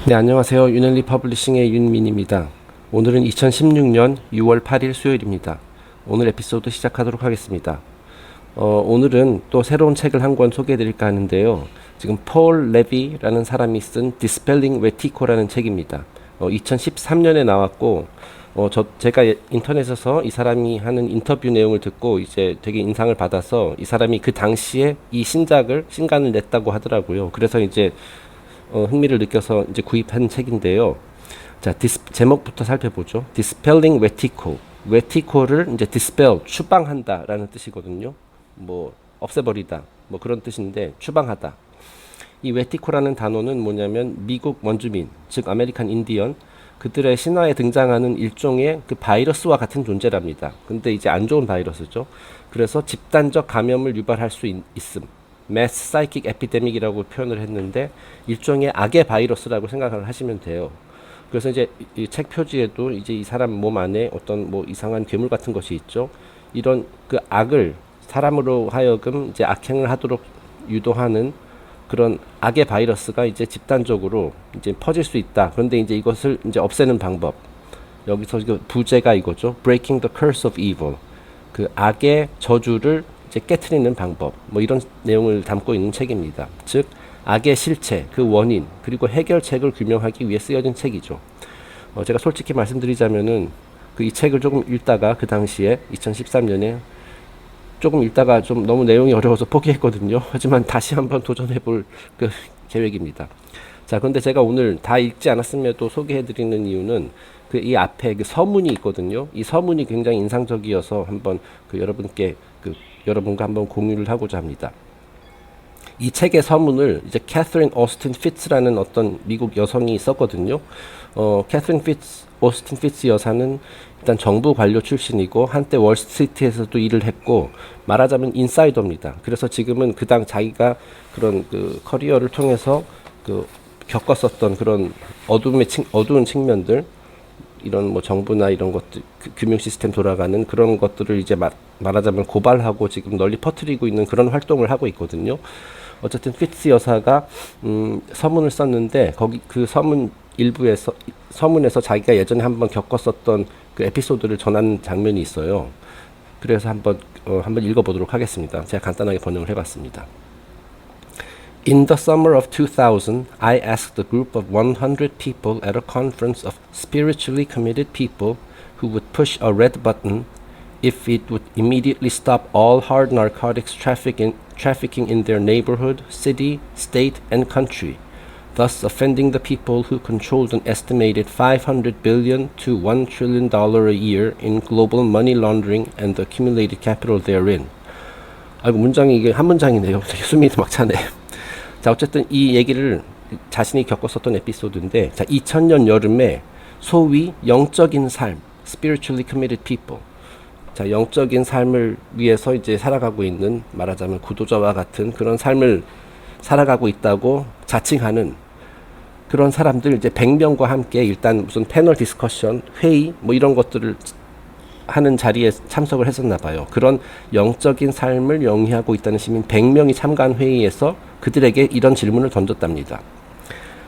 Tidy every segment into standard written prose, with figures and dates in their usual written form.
네, 안녕하세요. 윤엘리 퍼블리싱의 윤민입니다. 오늘은 2016년 6월 8일 수요일입니다. 오늘 에피소드 시작하도록 하겠습니다. 오늘은 또 새로운 책을 한 권 소개해 드릴까 하는데요. 지금 폴 레비라는 사람이 쓴 Dispelling Vertigo라는 책입니다. 2013년에 나왔고, 제가 인터넷에서 이 사람이 하는 인터뷰 내용을 듣고 이제 되게 인상을 받아서 이 사람이 그 당시에 이 신간을 냈다고 하더라고요. 그래서 이제 흥미를 느껴서 이제 구입한 책인데요. 자, 제목부터 살펴보죠. Dispelling Vertigo. Vertigo를 이제 dispel, 추방한다라는 뜻이거든요. 뭐 없애버리다, 뭐 그런 뜻인데 추방하다. 이 vertigo라는 단어는 뭐냐면 미국 원주민, 즉 아메리칸 인디언 그들의 신화에 등장하는 일종의 그 바이러스와 같은 존재랍니다. 근데 이제 안 좋은 바이러스죠. 그래서 집단적 감염을 유발할 수 있음. mass psychic epidemic이라고 표현을 했는데 일종의 악의 바이러스라고 생각을 하시면 돼요. 그래서 이제 이 책 표지에도 이제 이 사람 몸 안에 어떤 뭐 이상한 괴물 같은 것이 있죠. 이런 그 악을 사람으로 하여금 이제 악행을 하도록 유도하는 그런 악의 바이러스가 이제 집단적으로 이제 퍼질 수 있다. 그런데 이제 이것을 이제 없애는 방법. 여기서 부제가 이거죠. Breaking the curse of evil. 그 악의 저주를 이제 깨트리는 방법, 뭐 이런 내용을 담고 있는 책입니다. 즉 악의 실체, 그 원인, 그리고 해결책을 규명하기 위해 쓰여진 책이죠. 제가 솔직히 말씀드리자면은 그 이 책을 조금 읽다가 그 당시에 2013년에 조금 읽다가 좀 너무 내용이 어려워서 포기했거든요. 하지만 다시 한번 도전해볼 그 계획입니다. 자, 그런데 제가 오늘 다 읽지 않았음에도 소개해드리는 이유는 그 이 앞에 그 서문이 있거든요. 이 서문이 굉장히 인상적이어서 한번 그 여러분과 한번 공유를 하고자 합니다. 이 책의 서문을 이제 캐서린 오스틴 피츠라는 어떤 미국 여성이 썼거든요. 캐서린 오스틴 피츠 여사는 일단 정부 관료 출신이고 한때 월스트리트에서도 일을 했고 말하자면 인사이더입니다. 그래서 지금은 그 당 자기가 그런 그 커리어를 통해서 그 겪었었던 그런 어두운 측면들, 이런 뭐 정부나 이런 것들, 금융 시스템 돌아가는 그런 것들을 이제 말하자면 고발하고 지금 널리 퍼뜨리고 있는 그런 활동을 하고 있거든요. 어쨌든 피츠 여사가 서문을 썼는데 거기 그 서문에서 자기가 예전에 한번 겪었었던 그 에피소드를 전하는 장면이 있어요. 그래서 한번 읽어보도록 하겠습니다. 제가 간단하게 번역을 해봤습니다. In the summer of 2000, I asked a group of 100 people at a conference of spiritually committed people who would push a red button if it would immediately stop all hard narcotics trafficking in their neighborhood, city, state, and country, thus offending the people who controlled an estimated $500 billion to $1 trillion a year in global money laundering and the accumulated capital therein. 아이고, 문장이 이게 한 문장이네요. 되게 숨이 막 차네. 자, 어쨌든 이 얘기를 자신이 겪었었던 에피소드인데, 자, 2000년 여름에 소위 영적인 삶, spiritually committed people. 자, 영적인 삶을 위해서 이제 살아가고 있는, 말하자면 구도자와 같은 그런 삶을 살아가고 있다고 자칭하는 그런 사람들 이제 100명과 함께 일단 무슨 패널 디스커션, 회의 뭐 이런 것들을 하는 자리에 참석을 했었나 봐요. 그런 영적인 삶을 영위하고 있다는 시민 100명이 참가한 회의에서 그들에게 이런 질문을 던졌답니다.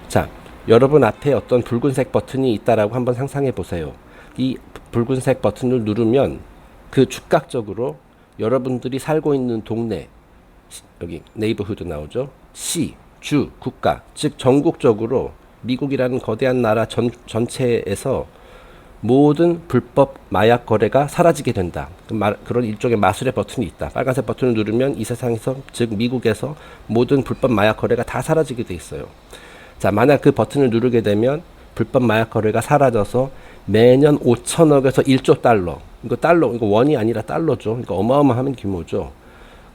자, 여러분 앞에 어떤 붉은색 버튼이 있다라고 한번 상상해 보세요. 이 붉은색 버튼을 누르면 그 즉각적으로 여러분들이 살고 있는 동네, 여기 네이버후드 나오죠. 시, 주, 국가, 즉 전국적으로 미국이라는 거대한 나라 전체에서 모든 불법 마약 거래가 사라지게 된다. 그런 일종의 마술의 버튼이 있다. 빨간색 버튼을 누르면 이 세상에서, 즉 미국에서 모든 불법 마약 거래가 다 사라지게 돼 있어요. 자, 만약 그 버튼을 누르게 되면 불법 마약 거래가 사라져서 매년 5천억에서 1조 달러. 이거 원이 아니라 달러죠. 그러니까 어마어마한 규모죠.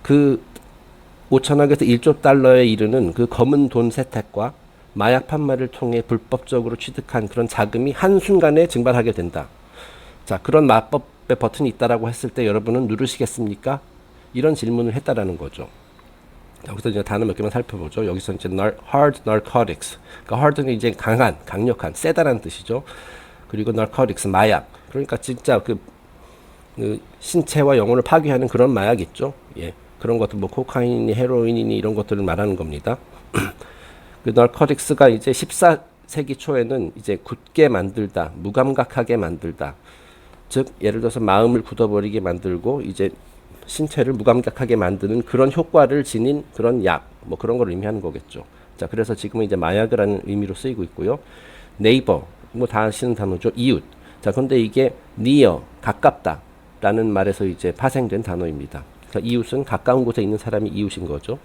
그 5천억에서 1조 달러에 이르는 그 검은 돈 세탁과 마약 판매를 통해 불법적으로 취득한 그런 자금이 한순간에 증발하게 된다. 자, 그런 마법의 버튼이 있다라고 했을 때 여러분은 누르시겠습니까? 이런 질문을 했다라는 거죠. 여기서 이제 단어 몇 개만 살펴보죠. 여기서 이제 hard narcotics. 그러니까 hard는 이제 강력한, 세다라는 뜻이죠. 그리고 narcotics, 마약. 그러니까 진짜 그 신체와 영혼을 파괴하는 그런 마약 있죠. 예. 그런 것들 뭐 코카인이니 헤로인이니 이런 것들을 말하는 겁니다. 그 narcotics가 이제 13세기 초에는 이제 굳게 만들다, 무감각하게 만들다. 즉 예를 들어서 마음을 굳어버리게 만들고 이제 신체를 무감각하게 만드는 그런 효과를 지닌 그런 약, 뭐 그런 걸 의미하는 거겠죠. 자, 그래서 지금은 이제 마약이라는 의미로 쓰이고 있고요. 네이버, 뭐 다 아시는 단어죠. 이웃. 자, 근데 이게 near, 가깝다라는 말에서 이제 파생된 단어입니다. 그래서 이웃은 가까운 곳에 있는 사람이 이웃인 거죠.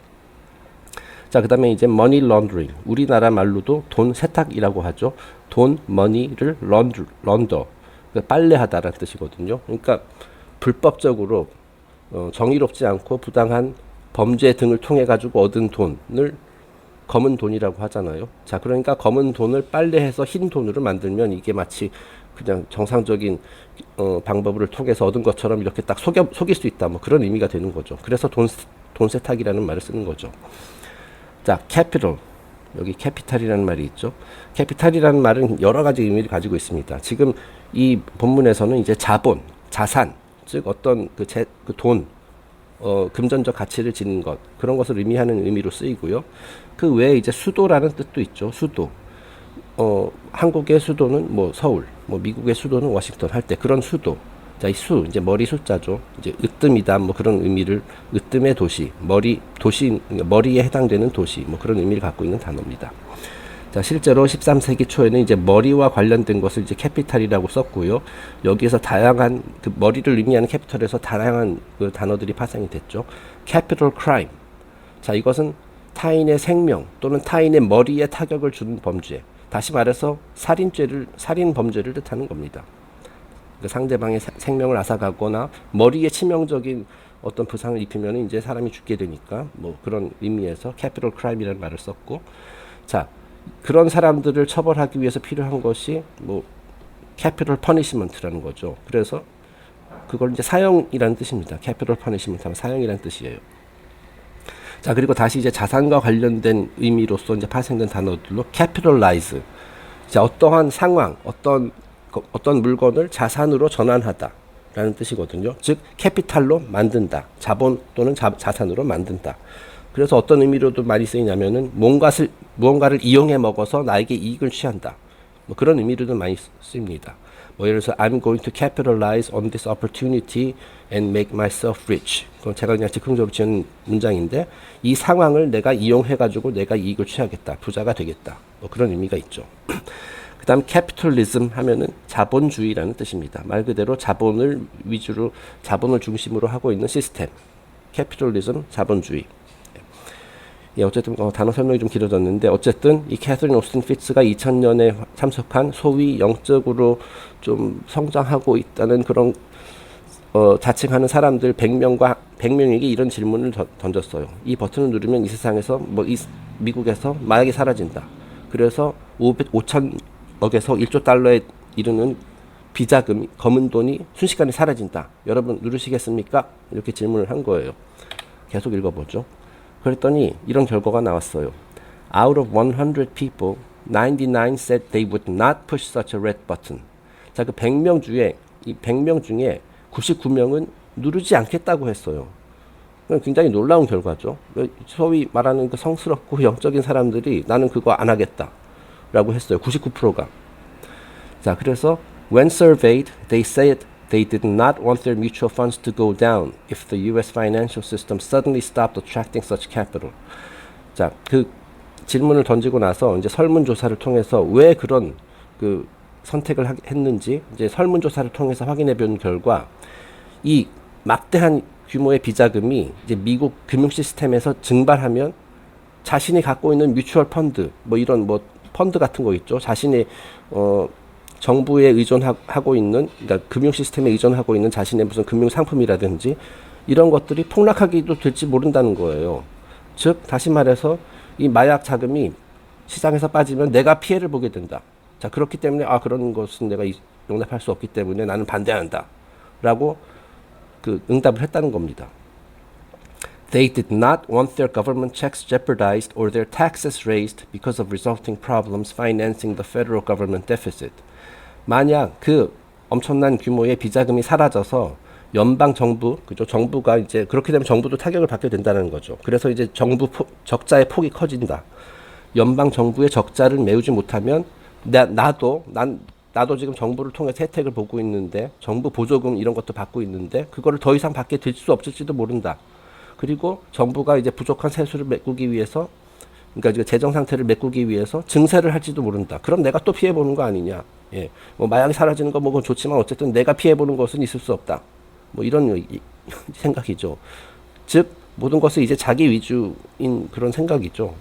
자, 그 다음에 이제 money laundering. 우리나라 말로도 돈 세탁이라고 하죠. 돈, money를 launder, 빨래하다라는 뜻이거든요. 그러니까 불법적으로 정의롭지 않고 부당한 범죄 등을 통해 가지고 얻은 돈을 검은 돈이라고 하잖아요. 자, 그러니까 검은 돈을 빨래해서 흰 돈으로 만들면 이게 마치 그냥 정상적인 방법을 통해서 얻은 것처럼 이렇게 딱 속일 수 있다. 뭐 그런 의미가 되는 거죠. 그래서 돈 세탁이라는 말을 쓰는 거죠. 자, capital. 여기 캐피탈이라는 말이 있죠. 캐피탈이라는 말은 여러 가지 의미를 가지고 있습니다. 지금 이 본문에서는 이제 자본, 자산, 즉 어떤 그 돈, 금전적 가치를 지닌 것, 그런 것을 의미하는 의미로 쓰이고요. 그 외에 이제 수도라는 뜻도 있죠. 수도. 한국의 수도는 뭐 서울, 뭐 미국의 수도는 워싱턴 할 때 그런 수도. 자, 이 이제 머리 숫자죠. 이제 으뜸이다, 뭐 그런 의미를, 으뜸의 도시, 머리에 해당되는 도시, 뭐 그런 의미를 갖고 있는 단어입니다. 자, 실제로 13세기 초에는 이제 머리와 관련된 것을 이제 캐피탈이라고 썼고요. 여기에서 다양한 그 머리를 의미하는 캐피탈에서 다양한 그 단어들이 파생이 됐죠. capital crime. 자, 이것은 타인의 생명 또는 타인의 머리에 타격을 주는 범죄. 다시 말해서 살인 범죄를 뜻하는 겁니다. 그 상대방의 생명을 앗아가거나 머리에 치명적인 어떤 부상을 입히면 이제 사람이 죽게 되니까 뭐 그런 의미에서 capital crime이라는 말을 썼고, 자, 그런 사람들을 처벌하기 위해서 필요한 것이 뭐 capital punishment라는 거죠. 그래서 그걸 이제 사형이라는 뜻입니다. capital punishment 하면 사형이라는 뜻이에요. 자, 그리고 다시 이제 자산과 관련된 의미로서 이제 파생된 단어들로 capitalize. 자, 어떠한 상황, 어떤 물건을 자산으로 전환하다라는 뜻이거든요. 즉 캐피탈로 만든다. 자본 또는 자산으로 만든다. 그래서 어떤 의미로도 많이 쓰이냐면은 무언가를 이용해 먹어서 나에게 이익을 취한다. 뭐 그런 의미로도 많이 쓰입니다. 뭐 예를 들어서 I'm going to capitalize on this opportunity and make myself rich. 그건 제가 그냥 즉흥적으로 지은 문장인데 이 상황을 내가 이용해 가지고 내가 이익을 취하겠다. 부자가 되겠다. 뭐 그런 의미가 있죠. 그 다음 capitalism 하면은 자본주의라는 뜻입니다. 말 그대로 자본을 중심으로 하고 있는 시스템. capitalism, 자본주의. 예, 어쨌든 단어 설명이 좀 길어졌는데 어쨌든 이 캐서린 오스틴 피츠가 2000년에 참석한 소위 영적으로 좀 성장하고 있다는 그런 자칭하는 사람들 100명에게 이런 질문을 던졌어요. 이 버튼을 누르면 이 세상에서 미국에서 마약이 사라진다. 그래서 5천억에서 1조 달러에 이르는 비자금, 검은 돈이 순식간에 사라진다. 여러분 누르시겠습니까? 이렇게 질문을 한 거예요. 계속 읽어보죠. 그랬더니 이런 결과가 나왔어요. Out of 100 people, 99 said they would not push such a red button. 자, 그 100명 중에 99명은 누르지 않겠다고 했어요. 굉장히 놀라운 결과죠. 소위 말하는 그 성스럽고 영적인 사람들이 나는 그거 안 하겠다라고 했어요. 99%가. 자, 그래서 when surveyed, they said they did not want their mutual funds to go down if the U.S. financial system suddenly stopped attracting such capital. 자, 그 질문을 던지고 나서 이제 설문조사를 통해서 왜 그런 그 선택을 했는지 이제 설문조사를 통해서 확인해 본 결과 이 막대한 규모의 비자금이 이제 미국 금융 시스템에서 증발하면 자신이 갖고 있는 뮤추얼 펀드 뭐 이런 뭐 펀드 같은 거 있죠. 자신의 정부에 의존하고 있는, 그러니까 금융 시스템에 의존하고 있는 자신의 무슨 금융 상품이라든지 이런 것들이 폭락하기도 될지 모른다는 거예요. 즉 다시 말해서 이 마약 자금이 시장에서 빠지면 내가 피해를 보게 된다. 자, 그렇기 때문에 그런 것은 내가 용납할 수 없기 때문에 나는 반대한다. 라고 그 응답을 했다는 겁니다. They did not want their government checks jeopardized or their taxes raised because of resulting problems financing the federal government deficit. 만약 그 엄청난 규모의 비자금이 사라져서 연방 정부, 그죠? 정부가 이제 그렇게 되면 정부도 타격을 받게 된다는 거죠. 그래서 이제 정부 적자의 폭이 커진다. 연방 정부의 적자를 메우지 못하면 나도 지금 정부를 통해서 혜택을 보고 있는데, 정부 보조금 이런 것도 받고 있는데, 그거를 더 이상 받게 될 수 없을지도 모른다. 그리고 정부가 이제 부족한 세수를 메꾸기 위해서, 그러니까 이제 재정 상태를 메꾸기 위해서 증세를 할지도 모른다. 그럼 내가 또 피해 보는 거 아니냐? 예, 뭐 마약이 사라지는 거 뭐 좋지만 어쨌든 내가 피해 보는 것은 있을 수 없다. 뭐 이런 생각이죠. 즉 모든 것을 이제 자기 위주인 그런 생각이죠.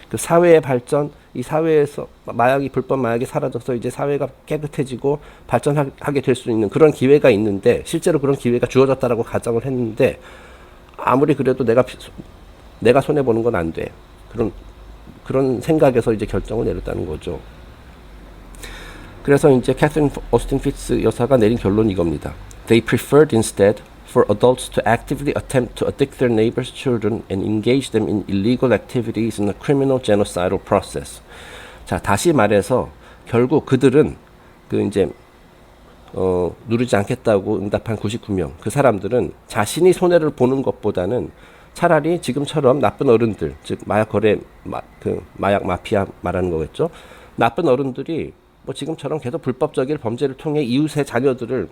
그 사회의 발전, 이 사회에서 불법 마약이 사라져서 이제 사회가 깨끗해지고 발전하게 될 수 있는 그런 기회가 있는데, 실제로 그런 기회가 주어졌다라고 가정을 했는데, 아무리 그래도 내가 손해 보는 건 안 돼. 그런 생각에서 이제 결정을 내렸다는 거죠. 그래서 이제 캐서린 오스틴 피츠 여사가 내린 결론이 이겁니다. They preferred instead for adults to actively attempt to addict their neighbors' children and engage them in illegal activities in a criminal genocidal process. 자, 다시 말해서 결국 그들은 이제 누르지 않겠다고 응답한 99명. 그 사람들은 자신이 손해를 보는 것보다는 차라리 지금처럼 나쁜 어른들, 즉 마약 거래, 마약 마피아 말하는 거겠죠. 나쁜 어른들이 뭐 지금처럼 계속 불법적인 범죄를 통해 이웃의 자녀들을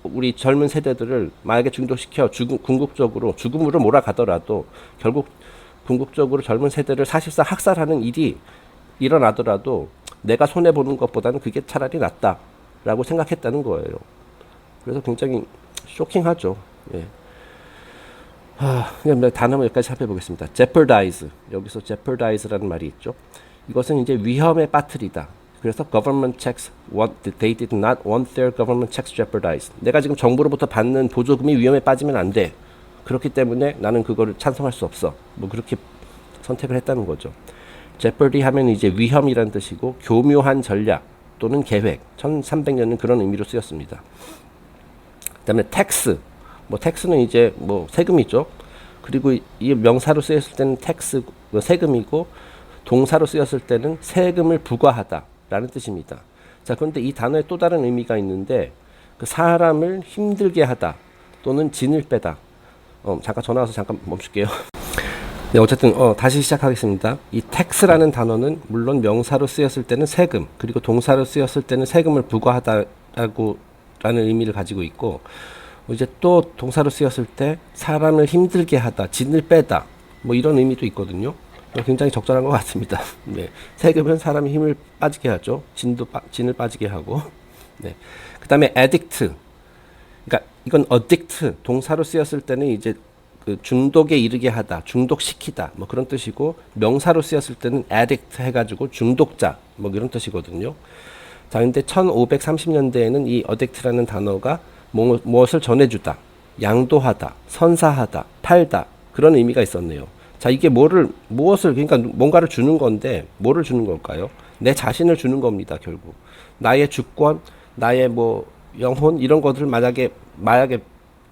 우리 젊은 세대들을 마약에 중독시켜 궁극적으로 죽음으로 몰아가더라도 결국 궁극적으로 젊은 세대를 사실상 학살하는 일이 일어나더라도 내가 손해 보는 것보다는 그게 차라리 낫다라고 생각했다는 거예요. 그래서 굉장히 쇼킹하죠. 예. 그냥 단어만 여기까지 살펴보겠습니다. jeopardize. 여기서 jeopardize라는 말이 있죠. 이것은 이제 위험에 빠뜨리다. 그래서 government checks they did not want their government checks jeopardized. 내가 지금 정부로부터 받는 보조금이 위험에 빠지면 안 돼. 그렇기 때문에 나는 그거를 찬성할 수 없어. 뭐 그렇게 선택을 했다는 거죠. jeopardy 하면 이제 위험이란 뜻이고 교묘한 전략 또는 계획. 1300년은 그런 의미로 쓰였습니다. 그다음에 tax. 뭐 텍스는 이제 뭐 세금이죠. 그리고 이 명사로 쓰였을 때는 텍스 세금이고 동사로 쓰였을 때는 세금을 부과하다라는 뜻입니다. 자, 그런데 이 단어에 또 다른 의미가 있는데 그 사람을 힘들게 하다 또는 진을 빼다. 잠깐 전화 와서 잠깐 멈출게요. 네, 어쨌든 다시 시작하겠습니다. 이 텍스라는 단어는 물론 명사로 쓰였을 때는 세금, 그리고 동사로 쓰였을 때는 세금을 부과하다라는 의미를 가지고 있고, 이제 또 동사로 쓰였을 때 사람을 힘들게 하다, 진을 빼다, 뭐 이런 의미도 있거든요. 굉장히 적절한 것 같습니다. 네. 세금은 사람이 힘을 빠지게 하죠. 진을 빠지게 하고. 네. 그 다음에 addict. 그러니까 이건 addict 동사로 쓰였을 때는 이제 그 중독에 이르게 하다, 중독시키다, 뭐 그런 뜻이고, 명사로 쓰였을 때는 addict 해가지고 중독자, 뭐 이런 뜻이거든요. 자, 근데 1530년대에는 이 addict라는 단어가 무엇을 전해주다, 양도하다, 선사하다, 팔다, 그런 의미가 있었네요. 자, 이게 무엇을, 그러니까 뭔가를 주는 건데, 뭐를 주는 걸까요? 내 자신을 주는 겁니다, 결국. 나의 주권, 나의 뭐, 영혼, 이런 것들 만약에 마약에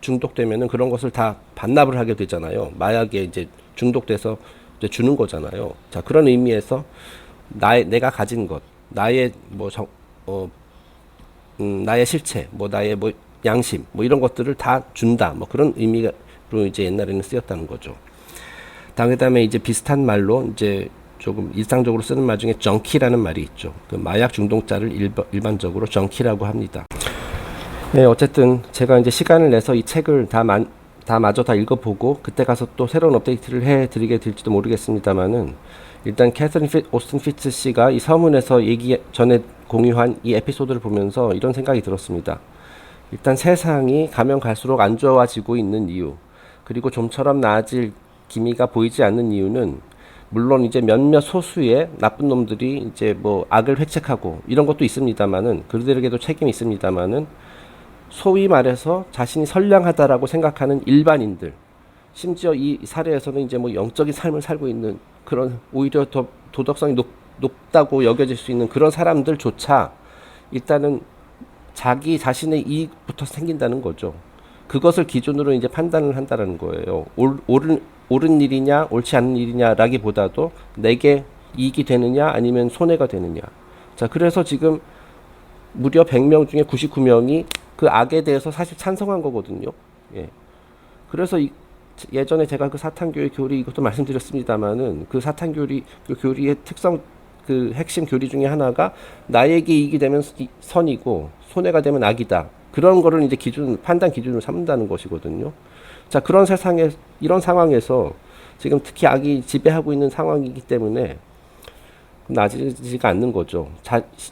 중독되면은 그런 것을 다 반납을 하게 되잖아요. 마약에 이제 중독돼서 이제 주는 거잖아요. 자, 그런 의미에서 내가 가진 것, 나의 뭐, 나의 실체, 뭐, 나의 뭐, 양심, 뭐 이런 것들을 다 준다, 뭐 그런 의미로 이제 옛날에는 쓰였다는 거죠. 그다음에 이제 비슷한 말로 이제 조금 일상적으로 쓰는 말 중에 정키라는 말이 있죠. 그 마약 중독자를 일반적으로 정키라고 합니다. 네, 어쨌든 제가 이제 시간을 내서 이 책을 마저 다 읽어보고 그때 가서 또 새로운 업데이트를 해드리게 될지도 모르겠습니다만은, 일단 캐서린 오스틴 피츠 씨가 이 서문에서 전에 공유한 이 에피소드를 보면서 이런 생각이 들었습니다. 일단 세상이 가면 갈수록 안 좋아지고 있는 이유, 그리고 좀처럼 나아질 기미가 보이지 않는 이유는, 물론 이제 몇몇 소수의 나쁜 놈들이 이제 뭐 악을 획책하고 이런 것도 있습니다만은, 그들에게도 책임이 있습니다만은, 소위 말해서 자신이 선량하다라고 생각하는 일반인들, 심지어 이 사례에서는 이제 뭐 영적인 삶을 살고 있는 그런 오히려 더 도덕성이 높다고 여겨질 수 있는 그런 사람들조차 일단은 자기 자신의 이익부터 생긴다는 거죠. 그것을 기준으로 이제 판단을 한다는 거예요. 옳은 일이냐, 옳지 않은 일이냐라기보다도 내게 이익이 되느냐, 아니면 손해가 되느냐. 자, 그래서 지금 무려 100명 중에 99명이 그 악에 대해서 사실 찬성한 거거든요. 예. 그래서 예전에 제가 그 사탄교리 교리 이것도 말씀드렸습니다만은, 그 사탄교리 그 교리의 특성, 그 핵심 교리 중에 하나가 나에게 이익이 되면 선이고 손해가 되면 악이다. 그런 거를 이제 판단 기준으로 삼는다는 것이거든요. 자, 그런 세상에, 이런 상황에서 지금 특히 악이 지배하고 있는 상황이기 때문에 나아지지가 않는 거죠.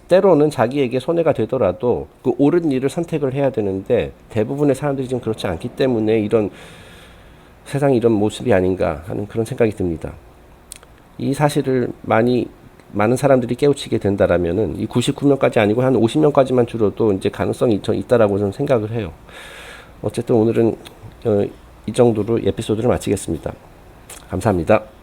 때로는 자기에게 손해가 되더라도 그 옳은 일을 선택을 해야 되는데 대부분의 사람들이 지금 그렇지 않기 때문에 이런 세상이 이런 모습이 아닌가 하는 그런 생각이 듭니다. 이 사실을 많은 사람들이 깨우치게 된다라면은 이 99명까지 아니고 한 50명까지만 줄어도 이제 가능성이 있다라고 저는 생각을 해요. 어쨌든 오늘은 이 정도로 에피소드를 마치겠습니다. 감사합니다.